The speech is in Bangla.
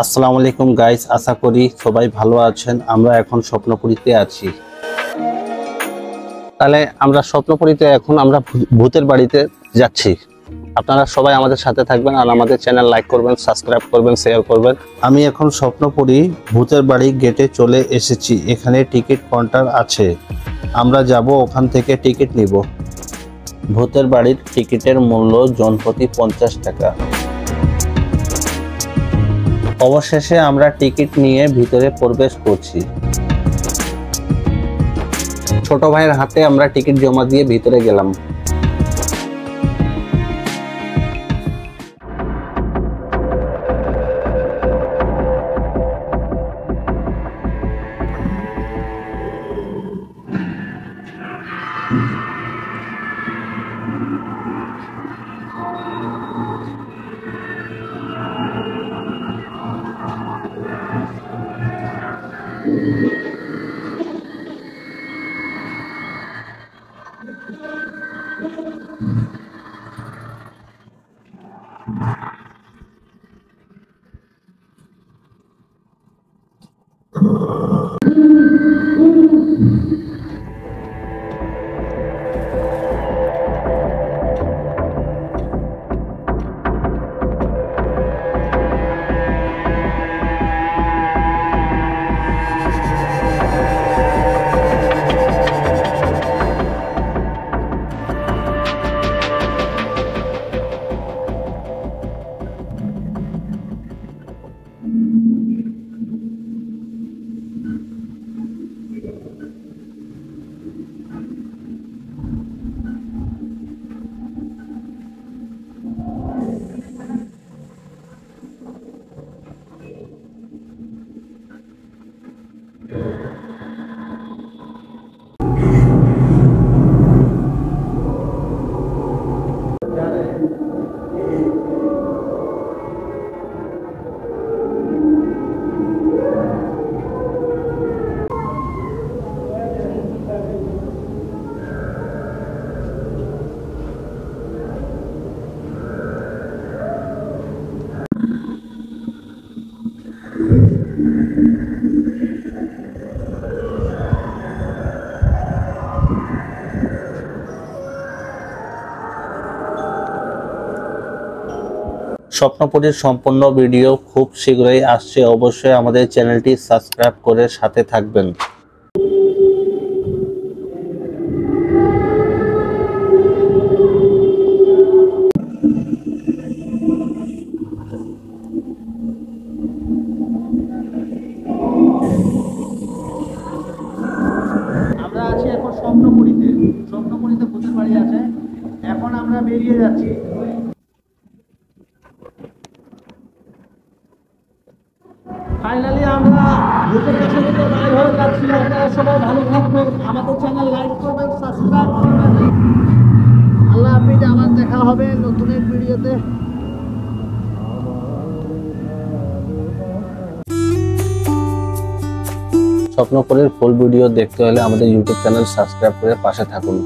আসসালামু আলাইকুম গাইস, আশা করি সবাই ভালো আছেন। আমরা এখন স্বপ্নপুরীতে আছি। তাহলে আমরা স্বপ্নপুরীতে এখন আমরা ভূতের বাড়িতে যাচ্ছি। আপনারা সবাই আমাদের সাথে থাকবেন আর আমাদের চ্যানেল লাইক করবেন, সাবস্ক্রাইব করবেন, শেয়ার করবেন। আমি এখন স্বপ্নপুরী ভূতের বাড়ি গেটে চলে এসেছি। এখানে টিকিট কাউন্টার আছে, আমরা যাব ওখান থেকে টিকিট নিব। ভূতের বাড়ির টিকিটের মূল্য জনপ্রতি 50 টাকা। অবশেষে আমরা টিকিট নিয়ে ভিতরে প্রবেশ করছি। ছোট ভাইয়ের হাতে আমরা টিকিট জমা দিয়ে ভিতরে গেলাম। স্বপ্নপুরীর সম্পূর্ণ ভিডিও খুব শীঘ্রই আসছে। অবশ্যই আমাদের চ্যানেলটি সাবস্ক্রাইব করে সাথে থাকবেন। আমরা আছি এখন স্বপ্নপুরীতে। স্বপ্নপুরীতে ভূতের বাড়ি আছে। এখন আমরা বেরিয়ে যাচ্ছি। ফাইনালি আমরা ভূতের কাছে থেকে বাইরে হয়ে যাচ্ছি। আপনারা সবাই ভালো থাকবেন, আমাদের চ্যানেল লাইক করবেন, সাবস্ক্রাইব করবেন। আল্লাহ হাফেজ, আবার দেখা হবে নতুন এক ভিডিওতে। স্বপ্নপুরীর ফুল ভিডিও দেখতে হলে আমাদের ইউটিউব চ্যানেল সাবস্ক্রাইব করে পাশে থাকুন।